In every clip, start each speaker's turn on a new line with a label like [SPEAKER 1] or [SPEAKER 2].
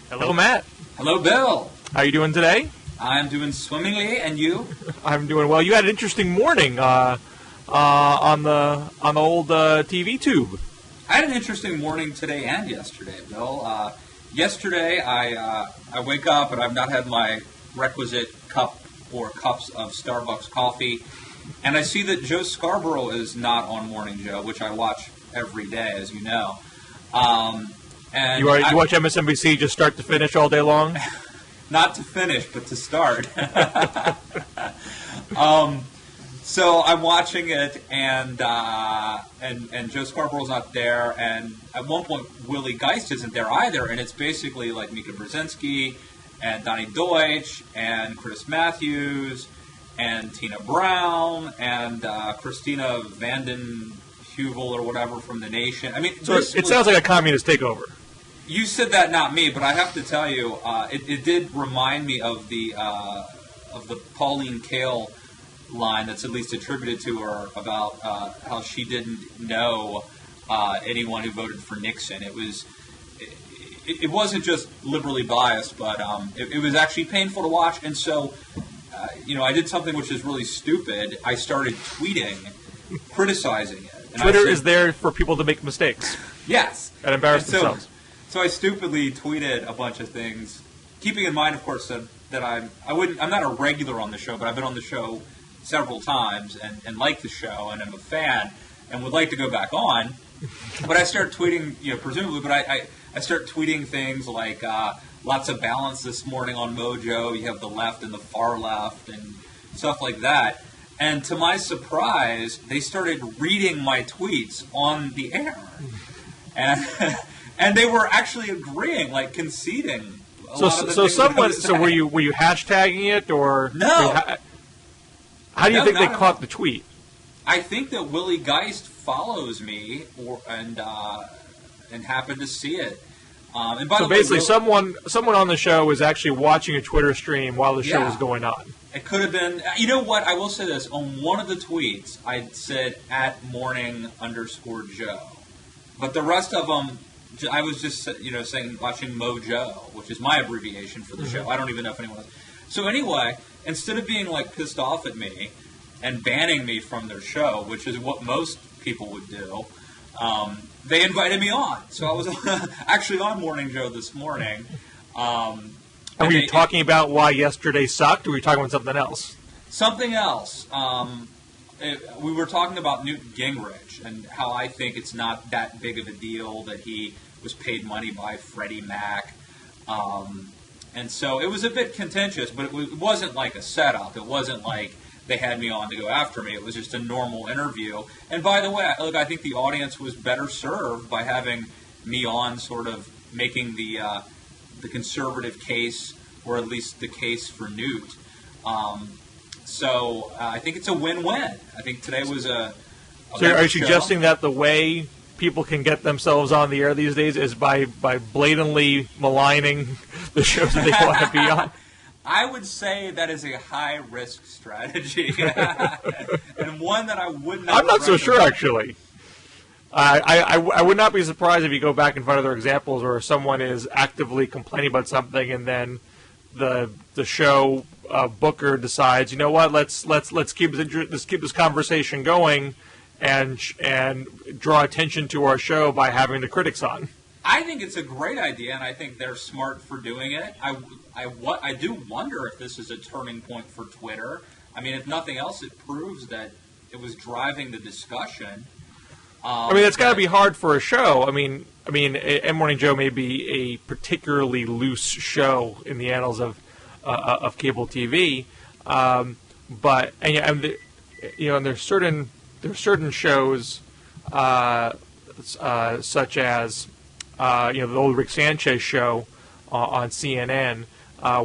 [SPEAKER 1] Hello, Matt.
[SPEAKER 2] Hello, Bill.
[SPEAKER 1] How are you doing today?
[SPEAKER 2] I'm doing swimmingly, and you?
[SPEAKER 1] I'm doing well. You had an interesting morning on the old TV tube.
[SPEAKER 2] I had an interesting morning today and yesterday, Bill. Yesterday, I wake up and I've not had my requisite cup or cups of Starbucks coffee, and I see that Joe Scarborough is not on Morning Joe, which I watch every day, as you know. And
[SPEAKER 1] you watch MSNBC just start to finish all day long?
[SPEAKER 2] Not to finish, but to start. So I'm watching it, and Joe Scarborough's not there, and at one point Willie Geist isn't there either, and it's basically like Mika Brzezinski and Donnie Deutsch and Chris Matthews and Tina Brown and Christina Vanden Heuvel or whatever from The Nation. I mean,
[SPEAKER 1] so it sounds like a communist takeover.
[SPEAKER 2] You said that, not me, but I have to tell you, it did remind me of the Pauline Kael line that's at least attributed to her about how she didn't know anyone who voted for Nixon. It wasn't just liberally biased, but it was actually painful to watch. And so, I did something which is really stupid. I started tweeting, criticizing it. And
[SPEAKER 1] Twitter is there for people to make mistakes.
[SPEAKER 2] Yes.
[SPEAKER 1] And embarrass themselves.
[SPEAKER 2] So I stupidly tweeted a bunch of things, keeping in mind, of course, that I'm not a regular on the show, but I've been on the show several times and like the show and I'm a fan and would like to go back on. But I start tweeting, presumably, but I start tweeting things like lots of balance this morning on Mojo. You have the left and the far left and stuff like that. And to my surprise, they started reading my tweets on the air. And they were actually agreeing, like conceding. So
[SPEAKER 1] were you hashtagging it or
[SPEAKER 2] no?
[SPEAKER 1] How do you think they caught the tweet?
[SPEAKER 2] I think that Willie Geist follows me and happened to see it. And by the way,
[SPEAKER 1] basically, someone on the show was actually watching a Twitter stream while the show was going on.
[SPEAKER 2] It could have been. You know what? I will say this. On one of the tweets, I said @morning_Joe, but the rest of them, I was just saying watching Mojo, which is my abbreviation for the show. I don't even know if anyone else. So anyway, instead of being like pissed off at me and banning me from their show, which is what most people would do, they invited me on. So I was actually on Morning Joe this morning.
[SPEAKER 1] Were you talking about why yesterday sucked, or were you talking about something else?
[SPEAKER 2] Something else. We were talking about Newt Gingrich and how I think it's not that big of a deal that he was paid money by Freddie Mac. And so it was a bit contentious, but it wasn't like a setup. It wasn't like they had me on to go after me. It was just a normal interview. And by the way, I think the audience was better served by having me on, sort of making the conservative case, or at least the case for Newt. So I think it's a win-win. I think today was a
[SPEAKER 1] So are you suggesting that the way people can get themselves on the air these days is by blatantly maligning the shows that they want to be on?
[SPEAKER 2] I would say that is a high-risk strategy, and one that I would not.
[SPEAKER 1] I'm not so sure, actually. I would not be surprised if you go back and find other examples where someone is actively complaining about something, and then the show booker decides, you know what, let's keep this conversation going, and draw attention to our show by having the critics on.
[SPEAKER 2] I think it's a great idea, and I think they're smart for doing it. I do wonder if this is a turning point for Twitter. I mean, if nothing else, it proves that it was driving the discussion.
[SPEAKER 1] It's got to be hard for a show. I mean, Morning Joe may be a particularly loose show in the annals of cable TV, but there's certain shows such as the old Rick Sanchez show on CNN,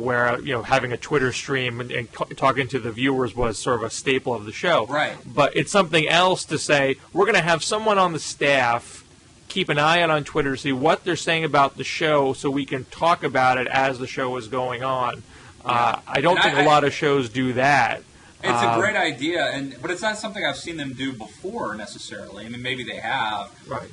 [SPEAKER 1] where having a Twitter stream and talking to the viewers was sort of a staple of the show.
[SPEAKER 2] Right.
[SPEAKER 1] But it's something else to say, we're going to have someone on the staff keep an eye out on Twitter, see what they're saying about the show, so we can talk about it as the show is going on. I don't think a lot of shows do that.
[SPEAKER 2] It's a great idea, but it's not something I've seen them do before necessarily. I mean, maybe they have.
[SPEAKER 1] Right.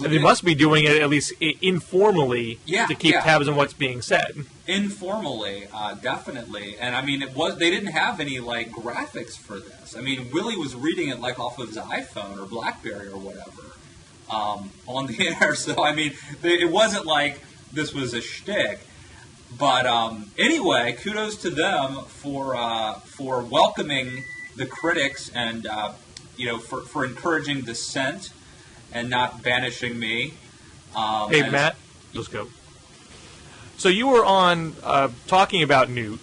[SPEAKER 2] They
[SPEAKER 1] must be doing it at least informally to keep tabs on what's being said.
[SPEAKER 2] Informally, definitely. And I mean, they didn't have any like graphics for this. I mean, Willie was reading it like off of his iPhone or BlackBerry or whatever on the air. So I mean, it wasn't like this was a shtick. But anyway, kudos to them for welcoming the critics and for encouraging dissent and not banishing me.
[SPEAKER 1] Hey Matt, let's go. So you were on talking about Newt,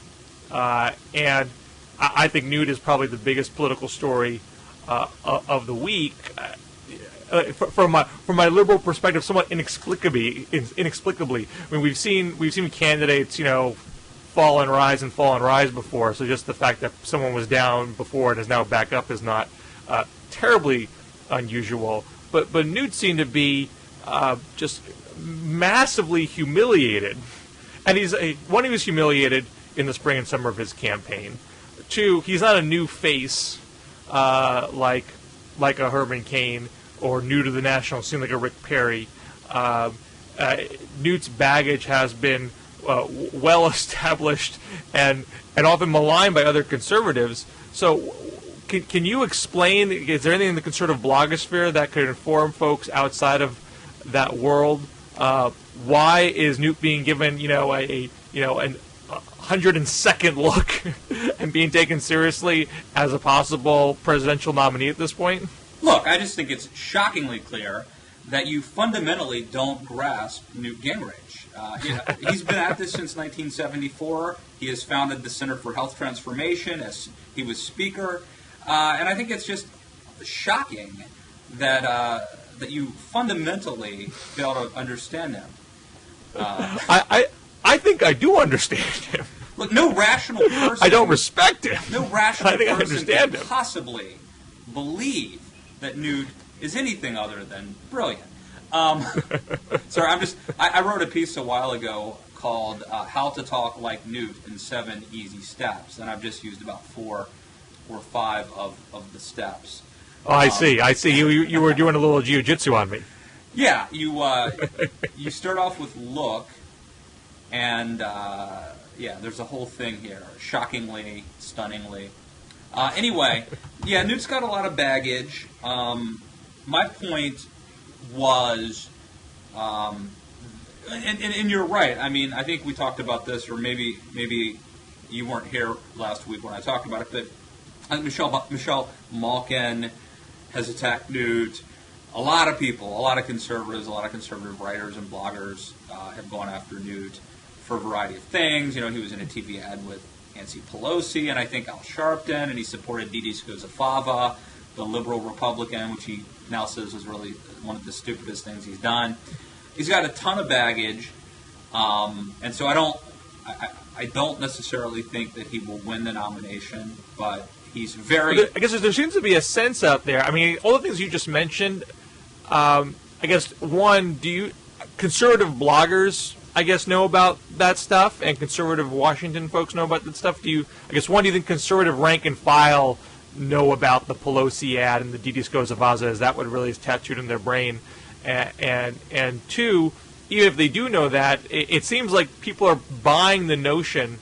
[SPEAKER 1] and I think Newt is probably the biggest political story of the week. From my liberal perspective, somewhat inexplicably. I mean, we've seen candidates, fall and rise before. So just the fact that someone was down before and is now back up is not terribly unusual. But Newt seemed to be just massively humiliated, and he was humiliated in the spring and summer of his campaign. Two, he's not a new face like a Herman Cain, or new to the national scene like a Rick Perry. Newt's baggage has been well established and often maligned by other conservatives. So can you explain, is there anything in the conservative blogosphere that could inform folks outside of that world? Why is Newt being given, an 102nd look and being taken seriously as a possible presidential nominee at this point?
[SPEAKER 2] Look, I just think it's shockingly clear that you fundamentally don't grasp Newt Gingrich. He's been at this since 1974. He has founded the Center for Health Transformation as he was speaker. And I think it's just shocking that you fundamentally fail to understand him.
[SPEAKER 1] I think I do understand him.
[SPEAKER 2] Look, no rational person...
[SPEAKER 1] I don't respect him.
[SPEAKER 2] No rational
[SPEAKER 1] I think
[SPEAKER 2] person
[SPEAKER 1] I understand
[SPEAKER 2] can
[SPEAKER 1] him.
[SPEAKER 2] possibly believe that Newt is anything other than brilliant. Sorry, I wrote a piece a while ago called How to Talk Like Newt in 7 Easy Steps, and I've just used about 4 or 5 of the steps.
[SPEAKER 1] Oh, I see. You were doing a little jiu-jitsu on me.
[SPEAKER 2] Yeah, you start off with look, and there's a whole thing here. Shockingly, stunningly. Anyway, Newt's got a lot of baggage. My point was, and you're right. I mean, I think we talked about this, or maybe you weren't here last week when I talked about it, but Michelle Malkin has attacked Newt. A lot of people, a lot of conservatives, a lot of conservative writers and bloggers have gone after Newt for a variety of things. He was in a TV ad with Nancy Pelosi and I think Al Sharpton, and he supported Didi Skozafava, the liberal Republican, which he now says is really one of the stupidest things he's done. He's got a ton of baggage, and so I don't necessarily think that he will win the nomination, but he's very...
[SPEAKER 1] I guess there seems to be a sense out there. I mean, all the things you just mentioned, I guess, one, conservative bloggers, I guess, know about that stuff, and conservative Washington folks know about that stuff? Do you think conservative rank and file know about the Pelosi ad and the Didi Skozavaza? Is that what really is tattooed in their brain? And two, even if they do know that, it seems like people are buying the notion.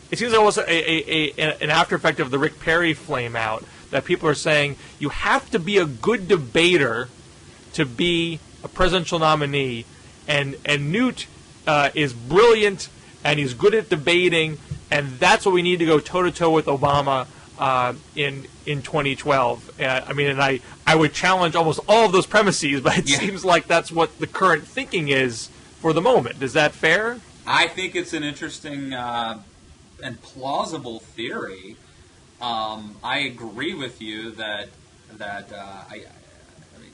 [SPEAKER 1] It seems almost an after effect of the Rick Perry flame out, that people are saying you have to be a good debater to be a presidential nominee, and Newt is brilliant and he's good at debating, and that's what we need to go toe-to-toe with Obama in 2012. And I would challenge almost all of those premises, but it seems like that's what the current thinking is for the moment. Is that fair?
[SPEAKER 2] I think it's an interesting and plausible theory. I agree with you that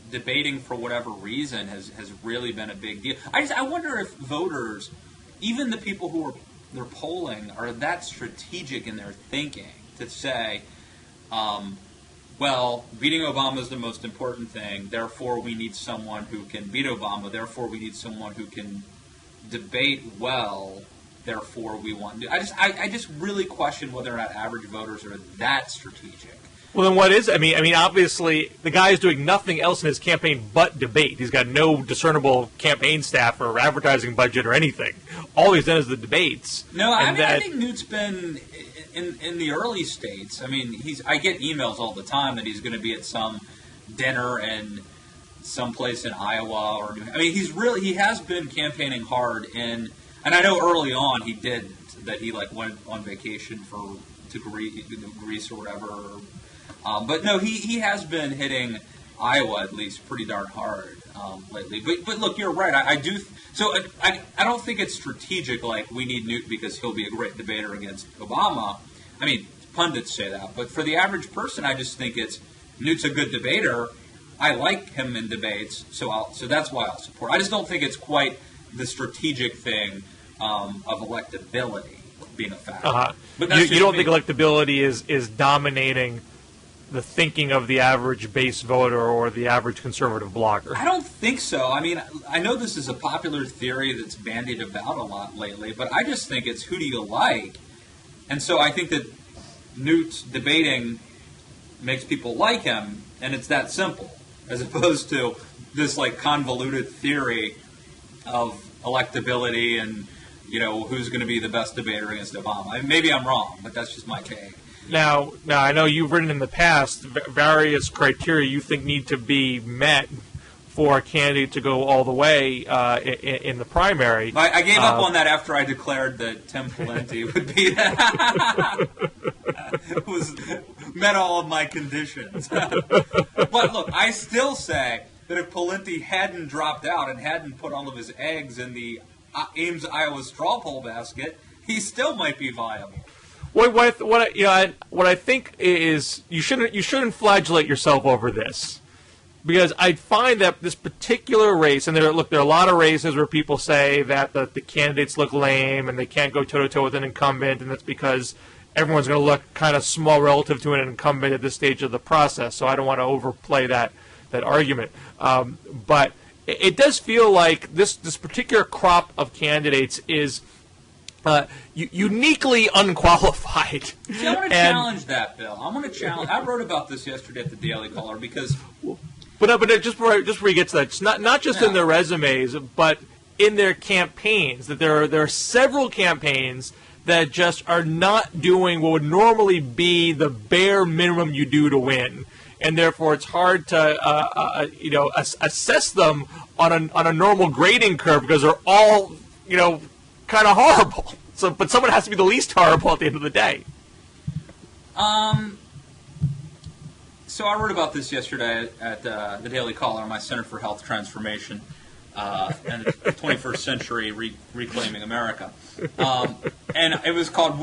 [SPEAKER 2] debating for whatever reason has really been a big deal. I wonder if voters, even the people who they're polling, are that strategic in their thinking to say, well, beating Obama is the most important thing, therefore we need someone who can beat Obama, therefore we need someone who can debate well therefore we want to. I just really question whether or not average voters are that strategic.
[SPEAKER 1] Well, then what is? I mean, obviously, the guy is doing nothing else in his campaign but debate. He's got no discernible campaign staff or advertising budget or anything. All he's done is the debates.
[SPEAKER 2] No, I think Newt's been in the early states. I mean, I get emails all the time that he's going to be at some dinner in someplace in Iowa or. I mean, he has been campaigning hard and I know early on he did that. He went on vacation to Greece or whatever. But no, he has been hitting Iowa at least pretty darn hard lately. But look, you're right. I do. So I don't think it's strategic. Like we need Newt because he'll be a great debater against Obama. I mean, pundits say that, but for the average person, I just think Newt's a good debater. I like him in debates, so that's why I'll support. I just don't think it's quite the strategic thing of electability being a factor. But
[SPEAKER 1] you don't think electability is dominating the thinking of the average base voter or the average conservative blogger?
[SPEAKER 2] I don't think so. I mean, I know this is a popular theory that's bandied about a lot lately, but I just think it's who do you like? And so I think that Newt's debating makes people like him, and it's that simple, as opposed to this convoluted theory of electability and, who's going to be the best debater against Obama. I mean, maybe I'm wrong, but that's just my take.
[SPEAKER 1] Now, I know you've written in the past various criteria you think need to be met for a candidate to go all the way in the primary.
[SPEAKER 2] I gave up on that after I declared that Tim Pawlenty would be met all of my conditions. But look, I still say that if Pawlenty hadn't dropped out and hadn't put all of his eggs in the Ames, Iowa straw poll basket, he still might be viable.
[SPEAKER 1] What I think is you shouldn't flagellate yourself over this, because I find that this particular race, and there are a lot of races where people say that the candidates look lame and they can't go toe to toe with an incumbent, and that's because everyone's going to look kind of small relative to an incumbent at this stage of the process. So I don't want to overplay that argument, but it does feel like this particular crop of candidates is uniquely unqualified.
[SPEAKER 2] See, I want to challenge that, Bill. I want to challenge. I wrote about this yesterday at the Daily Caller because.
[SPEAKER 1] But just before we get to that, it's not just in their resumes, but in their campaigns. That there are several campaigns that just are not doing what would normally be the bare minimum you do to win, and therefore it's hard to assess them on a normal grading curve because they're all kind of horrible. So, but someone has to be the least horrible at the end of the day.
[SPEAKER 2] So I wrote about this yesterday at the Daily Caller, my Center for Health Transformation and the 21st Century Reclaiming America. And it was called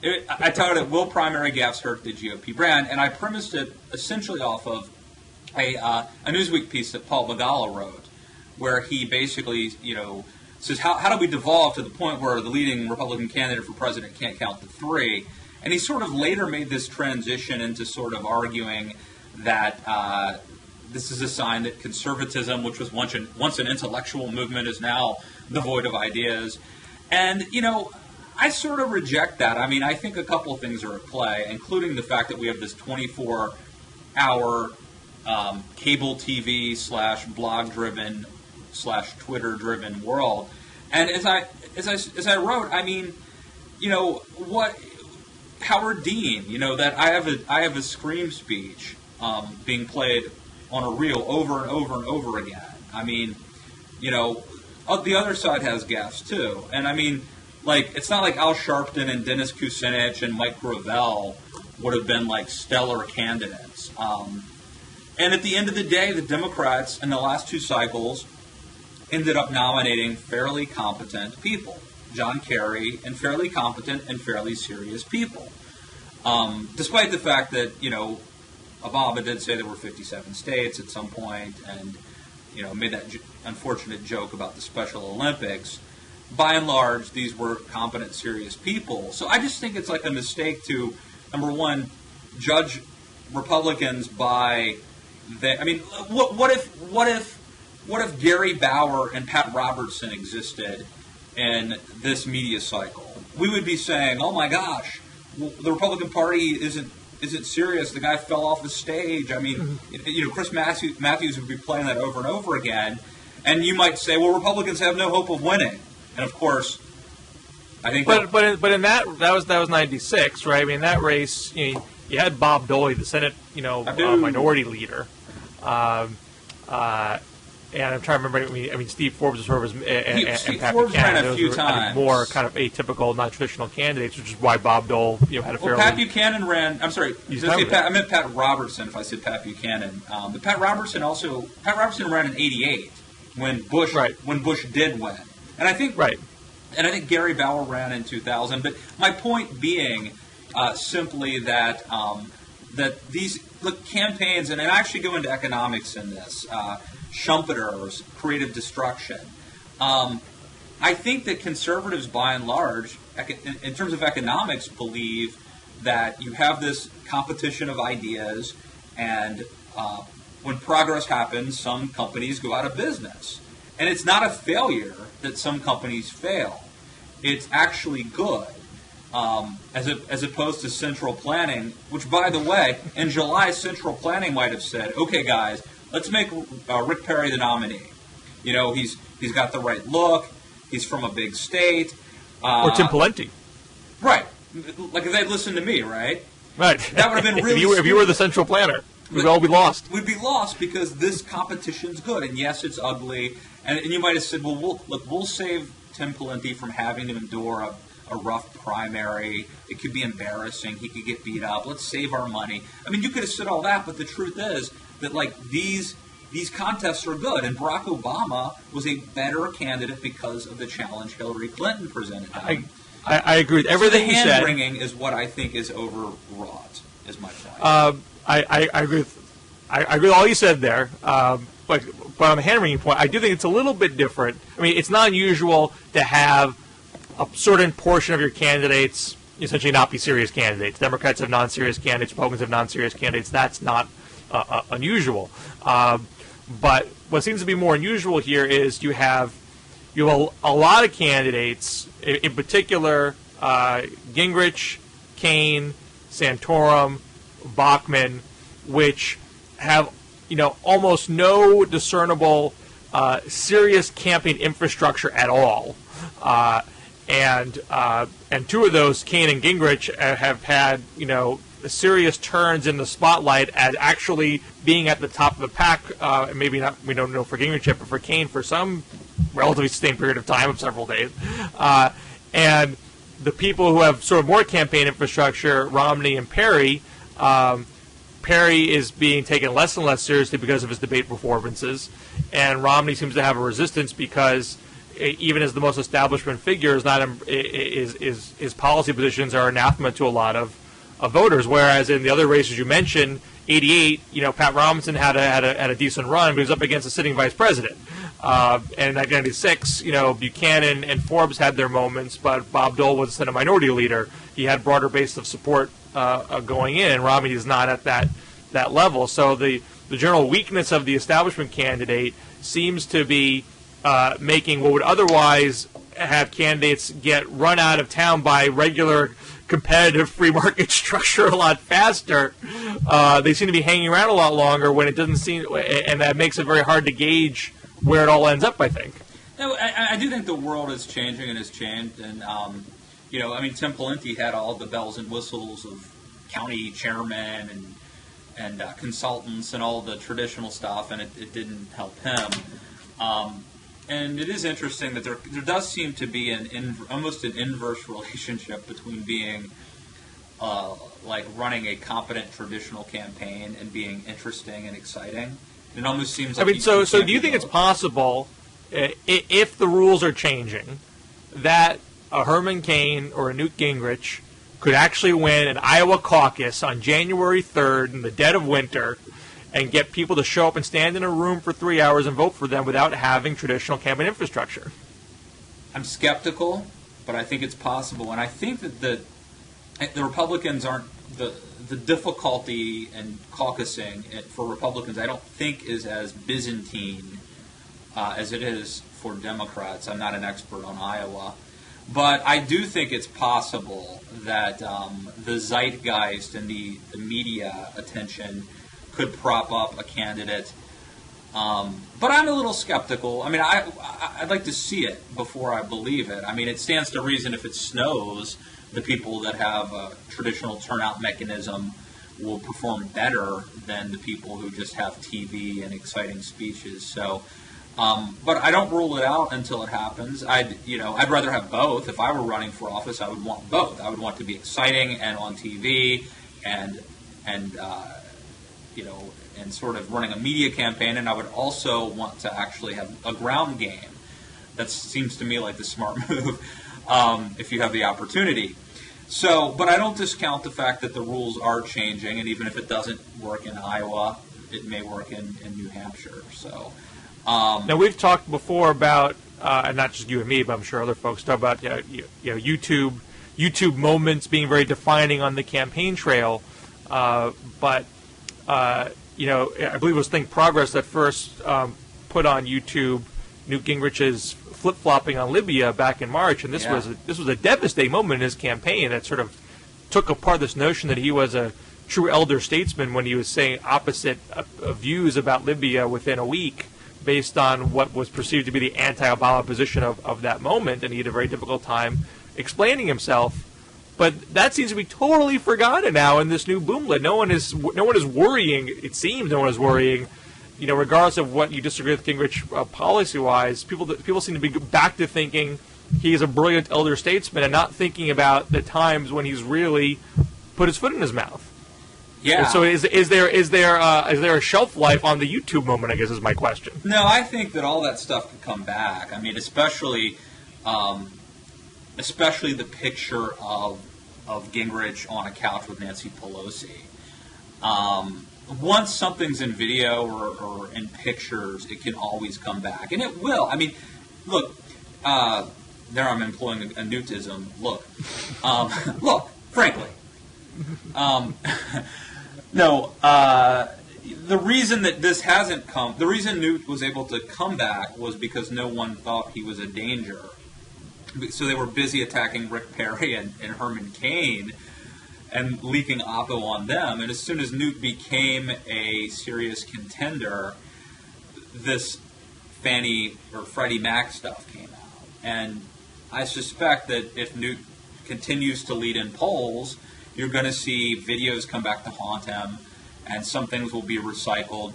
[SPEAKER 2] I titled it, Will Primary Gaffes Hurt the GOP Brand? And I premised it essentially off of a Newsweek piece that Paul Begala wrote, where he basically, says, how do we devolve to the point where the leading Republican candidate for president can't count to three? And he sort of later made this transition into sort of arguing that this is a sign that conservatism, which was once an intellectual movement, is now devoid of ideas. And, I sort of reject that. I mean, I think a couple of things are at play, including the fact that we have this 24-hour cable TV / blog-driven / Twitter-driven world. And as I wrote, I mean, what Howard Dean, that I have a scream speech being played on a reel over and over and over again. I mean, the other side has gaffes too, and I mean, it's not like Al Sharpton and Dennis Kucinich and Mike Gravel would have been stellar candidates. And at the end of the day, the Democrats in the last two cycles ended up nominating fairly competent people, John Kerry, and fairly competent and fairly serious people. Despite the fact that, Obama did say there were 57 states at some point and, made that unfortunate joke about the Special Olympics, by and large, these were competent, serious people. So I just think it's a mistake to, number one, judge Republicans by I mean, what if Gary Bauer and Pat Robertson existed in this media cycle, we would be saying, "Oh my gosh, the Republican Party isn't serious. The guy fell off the stage." I mean, Chris Matthews would be playing that over and over again, and you might say, "Well, Republicans have no hope of winning." And of course, I think.
[SPEAKER 1] But in that was 96, right? I mean, in that race, you had Bob Dole, the Senate, minority leader. And I'm trying to remember. I mean, Steve Forbes was sort of
[SPEAKER 2] Steve Forbes ran a few times.
[SPEAKER 1] More kind of atypical, non-traditional candidates, which is why Bob Dole, had a fairly.
[SPEAKER 2] Pat Buchanan ran. I'm sorry. I meant Pat Robertson. If I said Pat Buchanan, but Pat Robertson ran in '88 when Bush did win, and I think
[SPEAKER 1] right.
[SPEAKER 2] And I think Gary Bauer ran in 2000. But my point being simply that that these campaigns, and I actually go into economics in this. Schumpeter's creative destruction. I think that conservatives, by and large, in terms of economics, believe that you have this competition of ideas, and when progress happens, some companies go out of business. And it's not a failure that some companies fail. It's actually good, as opposed to central planning, which, by the way, in July, central planning might have said, "Okay, guys, let's make Rick Perry the nominee. He's got the right look. He's from a big state."
[SPEAKER 1] Or Tim Pawlenty.
[SPEAKER 2] Right. Like if they'd listened to me, right?
[SPEAKER 1] Right.
[SPEAKER 2] That would have been really
[SPEAKER 1] if you were the central planner, we'd all be lost.
[SPEAKER 2] We'd be lost because this competition's good. And yes, it's ugly. And you might have said, well, we'll save Tim Pawlenty from having to endure a rough primary. It could be embarrassing. He could get beat up. Let's save our money. I mean, you could have said all that, but the truth is that these contests are good, and Barack Obama was a better candidate because of the challenge Hillary Clinton presented him.
[SPEAKER 1] I agree with everything you said.
[SPEAKER 2] The hand-wringing is what I think is overwrought, is my point.
[SPEAKER 1] I agree with all you said there, but on the hand-wringing point, I do think it's a little bit different. I mean, it's not unusual to have a certain portion of your candidates essentially not be serious candidates. Democrats have non-serious candidates, Republicans have non-serious candidates. That's not unusual. But what seems to be more unusual here is you have a lot of candidates, in particular Gingrich, Kaine, Santorum, Bachmann, which have almost no discernible serious campaign infrastructure at all. And two of those, Kaine and Gingrich, have had serious turns in the spotlight as actually being at the top of the pack. Maybe not, we don't know for Gingrich yet, but for Kaine for some relatively sustained period of time of several days. And the people who have sort of more campaign infrastructure, Romney and Perry, Perry is being taken less and less seriously because of his debate performances, and Romney seems to have a resistance because even as the most establishment figure, his policy positions are anathema to a lot of voters. Whereas in the other races you mentioned, 88, Pat Robinson had a decent run, but he was up against a sitting vice president. And in 1996, Buchanan and Forbes had their moments, but Bob Dole was a minority leader. He had broader base of support going in, and Romney is not at that level. So the general weakness of the establishment candidate seems to be making what would otherwise have candidates get run out of town by regular competitive free market structure a lot faster. They seem to be hanging around a lot longer when it doesn't seem, and that makes it very hard to gauge where it all ends up, I think.
[SPEAKER 2] No, I do think the world is changing and has changed, and Tim Pawlenty had all the bells and whistles of county chairmen and consultants and all the traditional stuff, and it didn't help him. And it is interesting that there does seem to be almost an inverse relationship between being running a competent traditional campaign and being interesting and exciting. It almost seems like
[SPEAKER 1] so do you think it's possible, if the rules are changing, that a Herman Cain or a Newt Gingrich could actually win an Iowa caucus on January 3rd in the dead of winter and get people to show up and stand in a room for 3 hours and vote for them without having traditional campaign infrastructure?
[SPEAKER 2] I'm skeptical, but I think it's possible. And I think that the Republicans aren't the difficulty in caucusing for Republicans, I don't think is as Byzantine as it is for Democrats. I'm not an expert on Iowa. But I do think it's possible that the zeitgeist and the media attention could prop up a candidate. But I'm a little skeptical. I mean, I'd like to see it before I believe it. I mean, it stands to reason if it snows, the people that have a traditional turnout mechanism will perform better than the people who just have TV and exciting speeches. So, but I don't rule it out until it happens. I'd rather have both. If I were running for office, I would want both. I would want to be exciting and on TV and sort of running a media campaign, and I would also want to actually have a ground game. That seems to me like the smart move if you have the opportunity. So, but I don't discount the fact that the rules are changing, and even if it doesn't work in Iowa, it may work in New Hampshire. So,
[SPEAKER 1] now we've talked before about, and not just you and me, but I'm sure other folks talk about YouTube moments being very defining on the campaign trail. But I believe it was Think Progress that first put on YouTube Newt Gingrich's flip-flopping on Libya back in March, and this was a devastating moment in his campaign that sort of took apart this notion that he was a true elder statesman when he was saying opposite views about Libya within a week based on what was perceived to be the anti-Obama position of that moment, and he had a very difficult time explaining himself. But that seems to be totally forgotten now in this new boomlet. No one is worrying. It seems no one is worrying. Regardless of what you disagree with Gingrich policy-wise, people seem to be back to thinking he is a brilliant elder statesman and not thinking about the times when he's really put his foot in his mouth.
[SPEAKER 2] Yeah.
[SPEAKER 1] And so is there a shelf life on the YouTube moment, I guess is my question.
[SPEAKER 2] No, I think that all that stuff could come back. I mean, especially the picture of Gingrich on a couch with Nancy Pelosi. Once something's in video or in pictures, it can always come back. And it will. I mean, look, there I'm employing a Newtism. Look, frankly. No, the reason that this hasn't come, the reason Newt was able to come back was because no one thought he was a danger. So they were busy attacking Rick Perry and Herman Cain and leaking Oppo on them. And as soon as Newt became a serious contender, this Freddie Mac stuff came out. And I suspect that if Newt continues to lead in polls, you're going to see videos come back to haunt him, and some things will be recycled.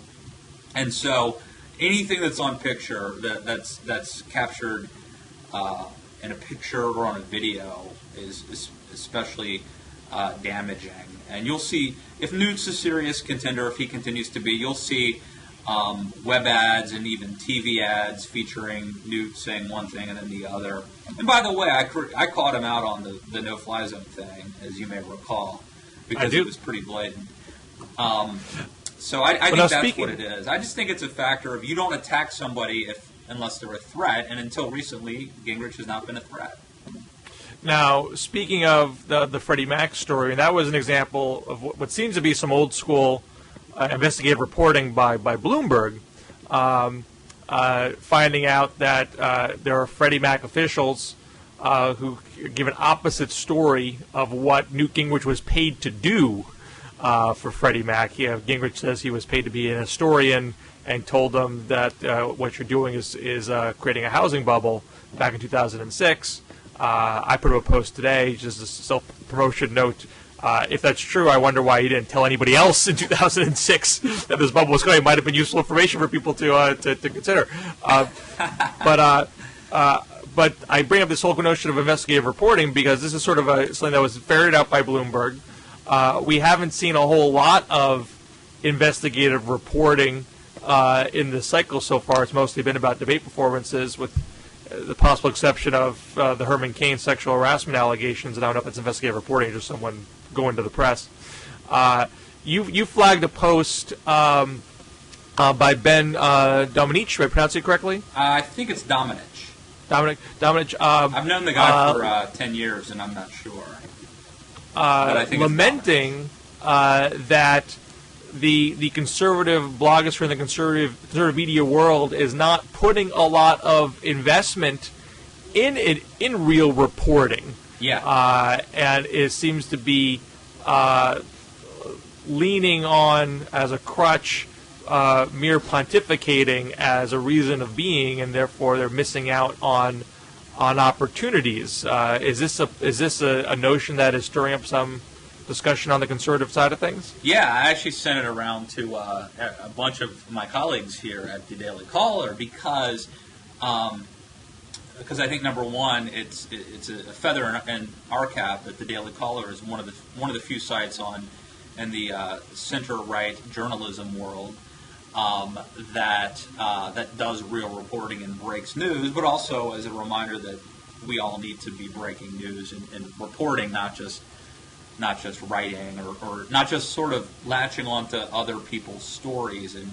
[SPEAKER 2] And so anything that's on picture, that's captured in a picture or on a video is especially damaging. And you'll see, if Newt's a serious contender, if he continues to be, you'll see web ads and even TV ads featuring Newt saying one thing and then the other. And by the way, I caught him out on the no-fly zone thing, as you may recall, because it was pretty blatant. So I think that's what it is. I just think it's a factor of you don't attack somebody unless they're a threat, and until recently, Gingrich has not been a threat.
[SPEAKER 1] Now, speaking of the Freddie Mac story, and that was an example of what seems to be some old-school investigative reporting by Bloomberg, finding out that there are Freddie Mac officials who give an opposite story of what Newt Gingrich was paid to do for Freddie Mac. Gingrich says he was paid to be an historian and told them that what you're doing is creating a housing bubble back in 2006. I put up a post today, just a self-promotion note. If that's true, I wonder why he didn't tell anybody else in 2006 that this bubble was going. It might have been useful information for people to consider. But I bring up this whole notion of investigative reporting because this is sort of something that was ferreted out by Bloomberg. We haven't seen a whole lot of investigative reporting in the cycle so far. It's mostly been about debate performances, with the possible exception of the Herman Cain sexual harassment allegations. And I don't know if it's investigative reporting or just someone going to the press. You flagged a post by Ben Dominic. Did I pronounce it correctly?
[SPEAKER 2] I think it's Dominic.
[SPEAKER 1] Dominic.
[SPEAKER 2] I've known the guy for 10 years, and I'm not sure.
[SPEAKER 1] Lamenting that the conservative blogosphere and the conservative media world is not putting a lot of investment in real reporting.
[SPEAKER 2] Yeah.
[SPEAKER 1] And it seems to be leaning on, as a crutch, mere pontificating as a reason of being, and therefore they're missing out on opportunities. Is this a notion that is stirring up some discussion on the conservative side of things?
[SPEAKER 2] Yeah, I actually sent it around to a bunch of my colleagues here at the Daily Caller because I think, number one, it's a feather in our cap that the Daily Caller is one of the few sites in the center-right journalism world that does real reporting and breaks news, but also as a reminder that we all need to be breaking news and reporting, not just writing or not just sort of latching onto other people's stories, and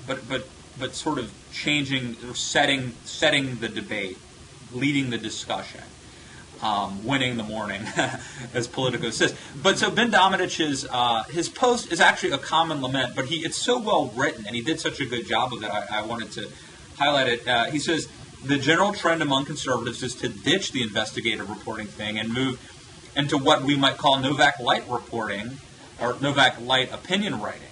[SPEAKER 2] but sort of changing or setting the debate, leading the discussion, winning the morning, as Politico says. But so Ben Dominich's his post is actually a common lament, but it's so well written and he did such a good job of it. I wanted to highlight it. He says the general trend among conservatives is to ditch the investigative reporting thing and move into what we might call Novak light reporting or Novak light opinion writing.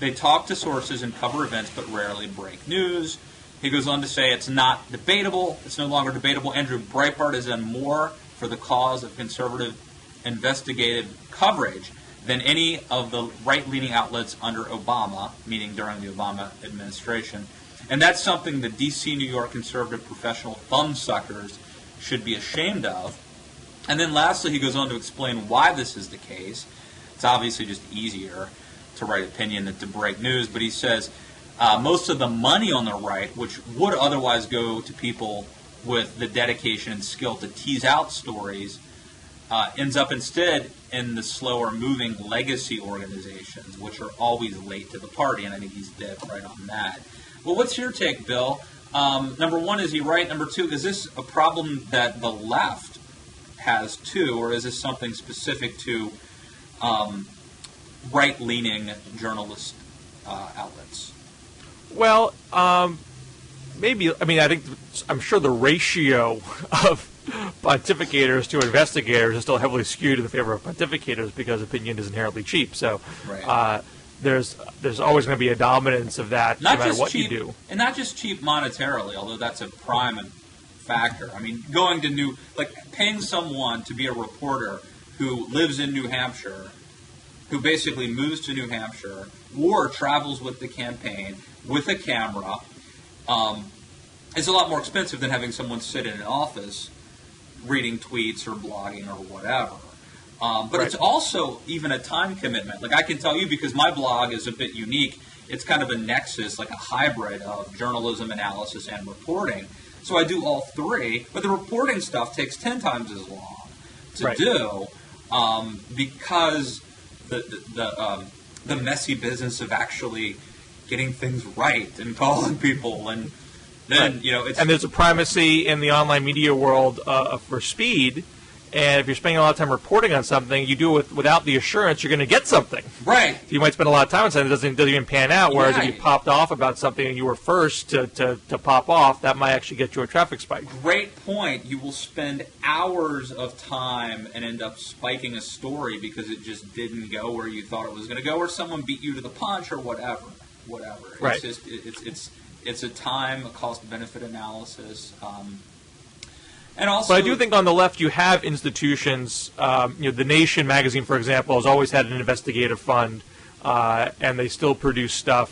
[SPEAKER 2] They talk to sources and cover events, but rarely break news. He goes on to say it's not debatable. It's no longer debatable. Andrew Breitbart has done more for the cause of conservative investigative coverage than any of the right-leaning outlets under Obama, meaning during the Obama administration. And that's something the D.C., New York conservative professional thumbsuckers should be ashamed of. And then lastly, he goes on to explain why this is the case. It's obviously just easier to write opinion than to break news, but he says most of the money on the right, which would otherwise go to people with the dedication and skill to tease out stories, ends up instead in the slower-moving legacy organizations, which are always late to the party, and I think he's dead right on that. Well, what's your take, Bill? Number one, is he right? Number two, is this a problem that the left has too, or is this something specific to right-leaning journalist outlets?
[SPEAKER 1] Well, maybe. I mean, I'm sure the ratio of pontificators to investigators is still heavily skewed in the favor of pontificators because opinion is inherently cheap. So
[SPEAKER 2] right.
[SPEAKER 1] There's always going to be a dominance of that, no matter what
[SPEAKER 2] cheap,
[SPEAKER 1] you do.
[SPEAKER 2] And not just cheap monetarily, although that's a prime factor. I mean, paying someone to be a reporter who lives in New Hampshire, who basically moves to New Hampshire or travels with the campaign with a camera, is a lot more expensive than having someone sit in an office reading tweets or blogging or whatever. But right. It's also even a time commitment. Like I can tell you, because my blog is a bit unique, it's kind of a nexus, like a hybrid of journalism, analysis, and reporting. So I do all three, but the reporting stuff takes 10 times as long to
[SPEAKER 1] right.
[SPEAKER 2] do because the messy business of actually getting things right and calling people, and then
[SPEAKER 1] right. And there's a primacy in the online media world for speed. And if you're spending a lot of time reporting on something, you do it without the assurance you're going to get something.
[SPEAKER 2] Right.
[SPEAKER 1] You might spend a lot of time on something that doesn't even pan out, whereas
[SPEAKER 2] right.
[SPEAKER 1] if you popped off about something and you were first to pop off, that might actually get you a traffic spike.
[SPEAKER 2] Great point. You will spend hours of time and end up spiking a story because it just didn't go where you thought it was going to go, or someone beat you to the punch, or whatever.
[SPEAKER 1] Right.
[SPEAKER 2] It's a time, a cost-benefit analysis. And also,
[SPEAKER 1] but I do think on the left you have institutions. The Nation magazine, for example, has always had an investigative fund, and they still produce stuff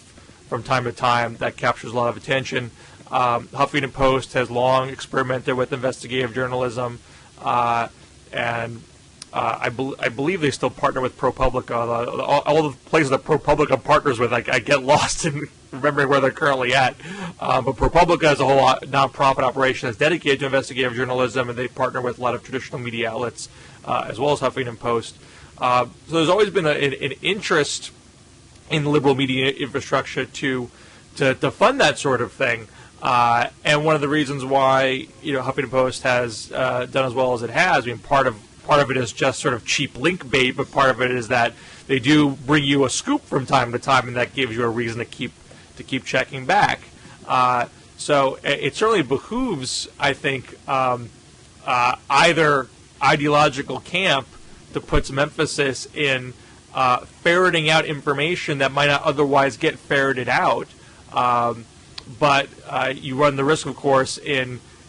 [SPEAKER 1] from time to time that captures a lot of attention. Huffington Post has long experimented with investigative journalism, and I believe they still partner with ProPublica. All the places that ProPublica partners with, I get lost in remembering where they're currently at. But ProPublica is a whole nonprofit operation that's dedicated to investigative journalism, and they partner with a lot of traditional media outlets, as well as Huffington Post. So there's always been an interest in the liberal media infrastructure to fund that sort of thing. And one of the reasons why Huffington Post has done as well as it has, being part of part of it is just sort of cheap link bait, but part of it is that they do bring you a scoop from time to time, and that gives you a reason to keep checking back. So it certainly behooves, I think, either ideological camp to put some emphasis in ferreting out information that might not otherwise get ferreted out. But you run the risk, of course,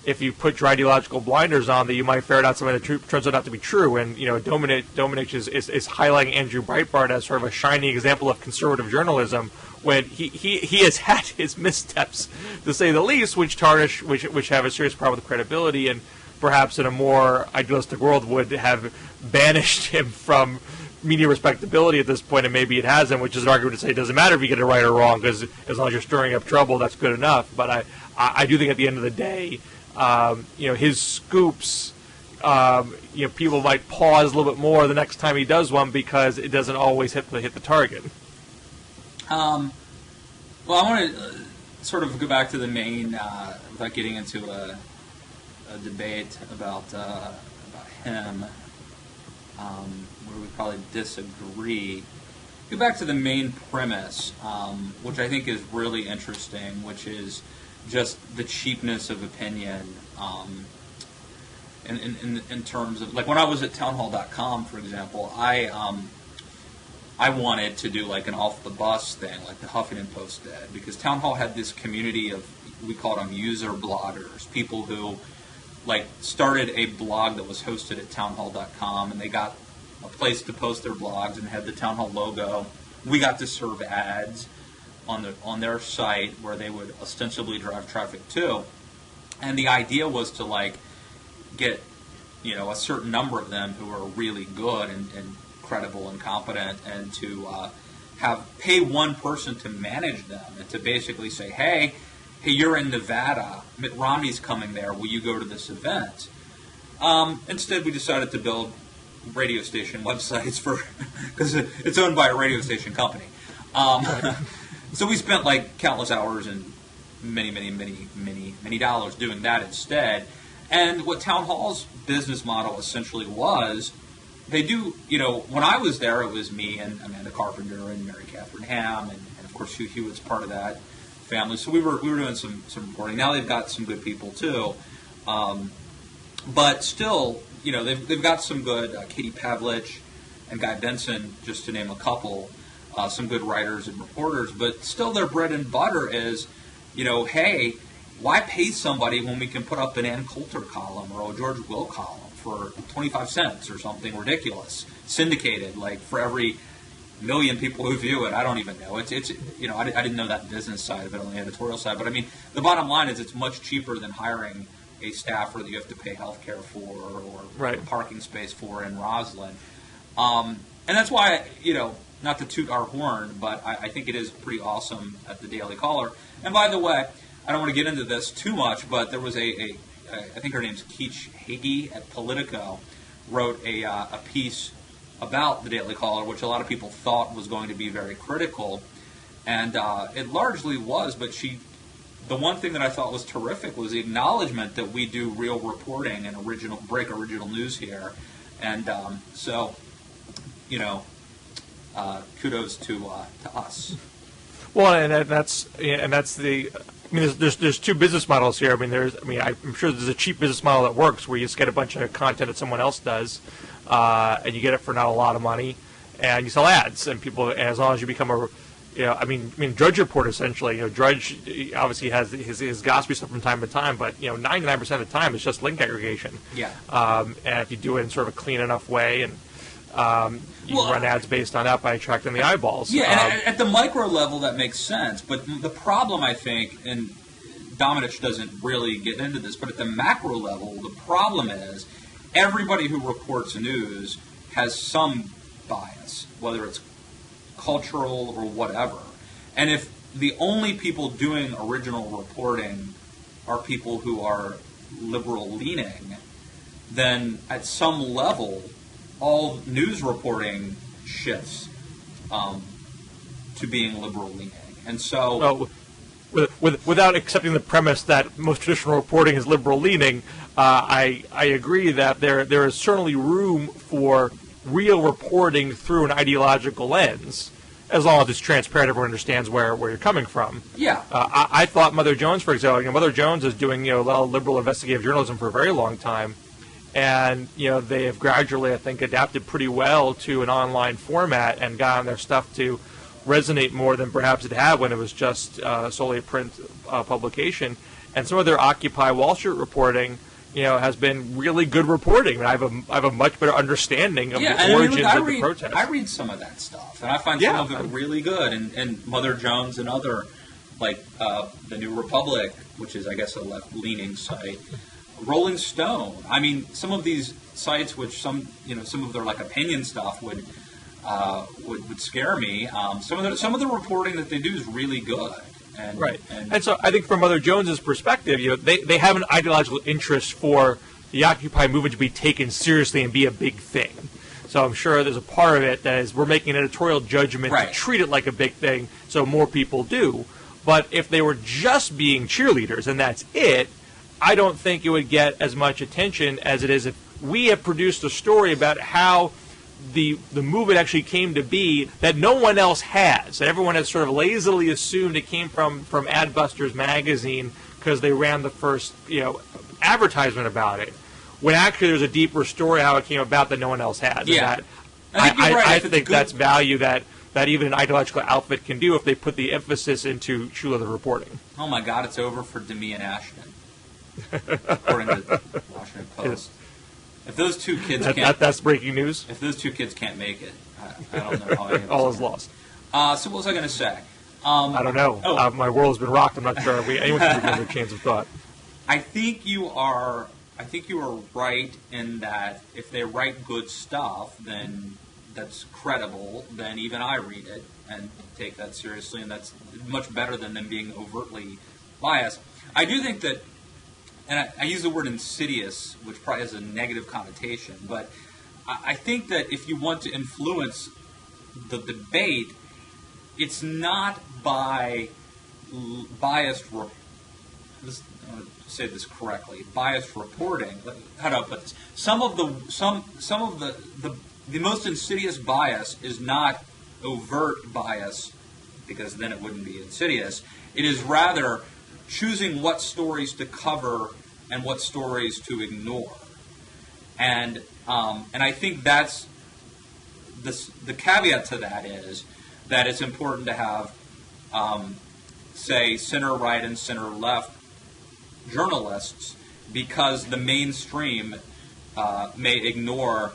[SPEAKER 1] if you put your ideological blinders on, that you might ferret out something that turns out not to be true. And Domenech is highlighting Andrew Breitbart as sort of a shining example of conservative journalism, when he has had his missteps, to say the least, which have a serious problem with credibility, and perhaps in a more idealistic world would have banished him from media respectability at this point, and maybe it hasn't, which is an argument to say it doesn't matter if you get it right or wrong, because as long as you're stirring up trouble, that's good enough. But I do think at the end of the day, his scoops, people might pause a little bit more the next time he does one, because it doesn't always hit the target.
[SPEAKER 2] Well, I want to sort of go back to the main, without getting into a debate about him, where we probably disagree. Go back to the main premise, which I think is really interesting, which is just the cheapness of opinion, in terms of, like, when I was at townhall.com, for example, I wanted to do like an off the bus thing, like the Huffington Post did, because Town Hall had this community of, we called them user bloggers, people who like started a blog that was hosted at townhall.com, and they got a place to post their blogs and had the Town Hall logo. We got to serve ads on their site where they would ostensibly drive traffic to, and the idea was to like get a certain number of them who are really good and credible and competent, and to pay one person to manage them, and to basically say, hey, you're in Nevada, Mitt Romney's coming there, will you go to this event? Instead, we decided to build radio station websites because it's owned by a radio station company. So we spent like countless hours and many dollars doing that instead. And what Town Hall's business model essentially was, they do, when I was there, it was me and Amanda Carpenter and Mary Catherine Ham, and of course Hugh Hewitt's part of that family. So we were doing some reporting. Now they've got some good people too, but still, they've got some good Katie Pavlich and Guy Benson, just to name a couple, some good writers and reporters. But still, their bread and butter is, hey, why pay somebody when we can put up an Ann Coulter column or a George Will column for 25 cents or something ridiculous, syndicated, like for every million people who view it? I don't even know. It's I didn't know that business side of it, on the editorial side. But I mean, the bottom line is it's much cheaper than hiring a staffer that you have to pay health care for, or
[SPEAKER 1] right,
[SPEAKER 2] a parking space for in Roslyn. And that's why, not to toot our horn, but I think it is pretty awesome at the Daily Caller. And by the way, I don't want to get into this too much, but there was I think her name's Keach Hagee at Politico, wrote a piece about the Daily Caller, which a lot of people thought was going to be very critical, and it largely was. But the one thing that I thought was terrific was the acknowledgement that we do real reporting and break original news here, and so kudos to us.
[SPEAKER 1] Well, and that's the. I mean, there's two business models here. I'm sure there's a cheap business model that works, where you just get a bunch of content that someone else does, and you get it for not a lot of money, and you sell ads, and as long as you become Drudge Report essentially. Drudge obviously has his gossipy stuff from time to time, but 99% of the time it's just link aggregation.
[SPEAKER 2] Yeah.
[SPEAKER 1] And if you do it in sort of a clean enough way, and you can run ads based on that by attracting the eyeballs.
[SPEAKER 2] Yeah, and at the micro level that makes sense. But the problem, I think, and Domenech doesn't really get into this, but at the macro level, the problem is everybody who reports news has some bias, whether it's cultural or whatever. And if the only people doing original reporting are people who are liberal-leaning, then at some level, all news reporting shifts to being liberal-leaning. And so...
[SPEAKER 1] without accepting the premise that most traditional reporting is liberal-leaning, I agree that there is certainly room for real reporting through an ideological lens, as long as it's transparent, everyone understands where you're coming from.
[SPEAKER 2] Yeah.
[SPEAKER 1] I thought Mother Jones, for example, Mother Jones is doing a lot of liberal investigative journalism for a very long time, and they have gradually, I think, adapted pretty well to an online format and gotten their stuff to resonate more than perhaps it had when it was just solely a print publication. And some of their Occupy Wall Street reporting, has been really good reporting. I have a much better understanding of the origins of the protest.
[SPEAKER 2] I read some of that stuff, and I find some of it really good. And Mother Jones and other, like the New Republic, which is, I guess, a left-leaning site, Rolling Stone. I mean, some of these sites, which some of their opinion stuff would scare me. Some of the reporting that they do is really good. And
[SPEAKER 1] so I think from Mother Jones's perspective, they have an ideological interest for the Occupy movement to be taken seriously and be a big thing. So I'm sure there's a part of it that is we're making an editorial judgment to treat it like a big thing, so more people do. But if they were just being cheerleaders and that's it, I don't think it would get as much attention as it is if we have produced a story about how the movement actually came to be that no one else has. That everyone has sort of lazily assumed it came from Adbusters magazine because they ran the first advertisement about it. When actually there's a deeper story how it came about that no one else has.
[SPEAKER 2] Yeah,
[SPEAKER 1] I think that's value that even an ideological outfit can do if they put the emphasis into true leather reporting.
[SPEAKER 2] Oh my God, it's over for Demi and Ashton, according to the Washington Post. If those two kids
[SPEAKER 1] that's breaking news.
[SPEAKER 2] If those two kids can't make it, I don't know how any of
[SPEAKER 1] all is lost.
[SPEAKER 2] So what was I going to say?
[SPEAKER 1] I don't know. My world has been rocked. I'm not sure anyone can regain their chains of thought.
[SPEAKER 2] I think you are right in that if they write good stuff, then that's credible. Then even I read it and take that seriously, and that's much better than them being overtly biased. I do think that. And I use the word insidious, which probably has a negative connotation, but I think that if you want to influence the debate, it's not by biased reporting. How do I put this? Some of the most insidious bias is not overt bias, because then it wouldn't be insidious. It is rather choosing what stories to cover and what stories to ignore, and I think that's the caveat to that is that it's important to have, say, center right and center left journalists, because the mainstream may ignore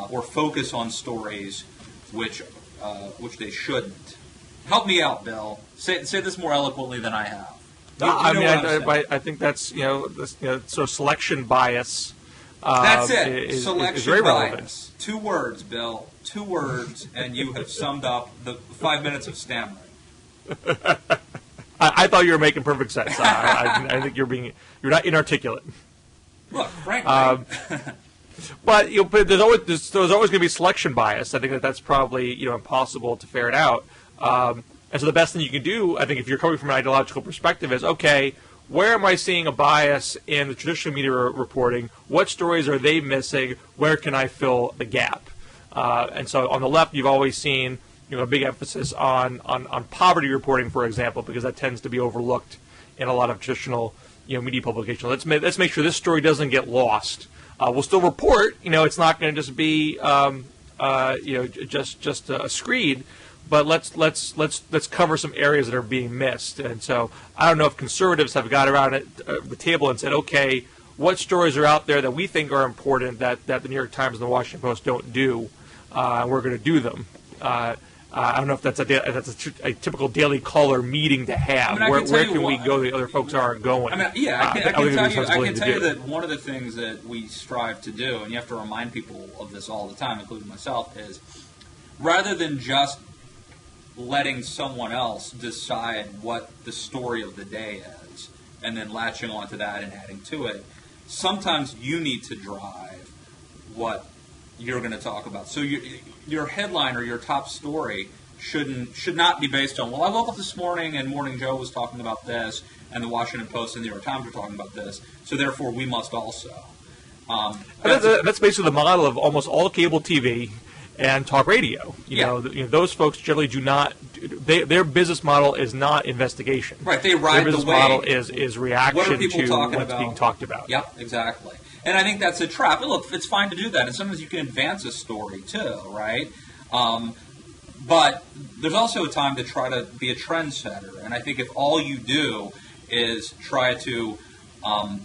[SPEAKER 2] or focus on stories which they shouldn't. Help me out, Bill. Say this more eloquently than I have.
[SPEAKER 1] I think that's this sort of selection bias.
[SPEAKER 2] That's it.
[SPEAKER 1] Is very
[SPEAKER 2] bias.
[SPEAKER 1] Relevant.
[SPEAKER 2] 2 words, Bill. 2 words, and you have summed up the 5 minutes of stammering.
[SPEAKER 1] I thought you were making perfect sense. I think you're not inarticulate.
[SPEAKER 2] Look, frankly.
[SPEAKER 1] But there's always going to be selection bias. I think that's probably impossible to ferret out. And so the best thing you can do, I think, if you're coming from an ideological perspective, is, okay, where am I seeing a bias in the traditional media reporting? What stories are they missing? Where can I fill the gap? And so on the left, you've always seen a big emphasis on poverty reporting, for example, because that tends to be overlooked in a lot of traditional media publications. Let's make sure this story doesn't get lost. We'll still report. It's not going to just be just a screed. But let's cover some areas that are being missed. And so I don't know if conservatives have got around the table and said, okay, what stories are out there that we think are important that the New York Times and the Washington Post don't do? We're going to do them. I don't know if that's a typical daily caller meeting to have. Where can we go that other folks aren't going?
[SPEAKER 2] I can tell you that one of the things that we strive to do, and you have to remind people of this all the time, including myself, is rather than just letting someone else decide what the story of the day is and then latching onto that and adding to it, sometimes you need to drive what you're going to talk about. So your headline or your top story should not be based on, well, I woke up this morning and Morning Joe was talking about this, and the Washington Post and the New York Times were talking about this, so therefore we must also.
[SPEAKER 1] That's basically the model of almost all cable TV and talk radio. You know, those folks generally do not. Their business model is not investigation.
[SPEAKER 2] Right, they ride
[SPEAKER 1] their
[SPEAKER 2] the
[SPEAKER 1] business
[SPEAKER 2] wave.
[SPEAKER 1] model is reaction to what's being talked about.
[SPEAKER 2] Yep, exactly. And I think that's a trap. And look, it's fine to do that, and sometimes you can advance a story too, right? But there's also a time to try to be a trendsetter. And I think if all you do is try to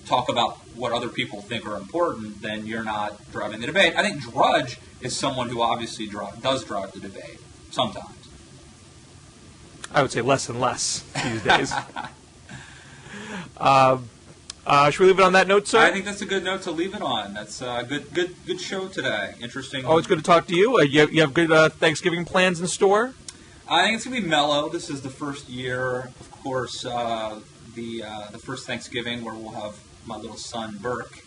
[SPEAKER 2] talk about what other people think are important, then you're not driving the debate. I think Drudge is someone who obviously does drive the debate sometimes.
[SPEAKER 1] I would say less and less these days. Should we leave it on that note, sir?
[SPEAKER 2] I think that's a good note to leave it on. That's a good show today. Interesting.
[SPEAKER 1] Always good to talk to you. You have good Thanksgiving plans in store?
[SPEAKER 2] I think it's going to be mellow. This is the first year, of course, the first Thanksgiving where we'll have my little son, Burke,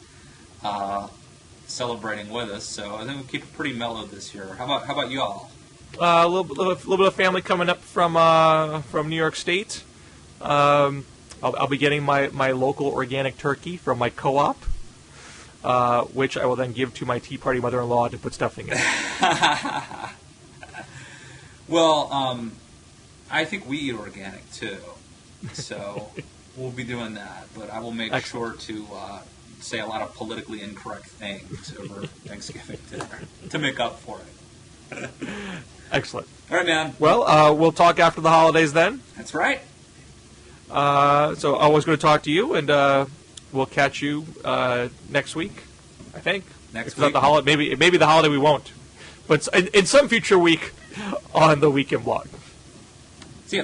[SPEAKER 2] celebrating with us. So I think we'll keep it pretty mellow this year. How about you all?
[SPEAKER 1] A little bit of family coming up from New York State. I'll be getting my local organic turkey from my co-op, which I will then give to my Tea Party mother-in-law to put stuffing in.
[SPEAKER 2] Well, I think we eat organic too, so we'll be doing that. But I will make sure to say a lot of politically incorrect things over Thanksgiving dinner to make up for it.
[SPEAKER 1] Excellent.
[SPEAKER 2] All right, man.
[SPEAKER 1] Well, we'll talk after the holidays then.
[SPEAKER 2] That's right.
[SPEAKER 1] So always going to talk to you, and we'll catch you next week, I think.
[SPEAKER 2] Next
[SPEAKER 1] week. Not the holiday. Maybe the holiday we won't. But in some future week on the Weekend Blog.
[SPEAKER 2] See ya.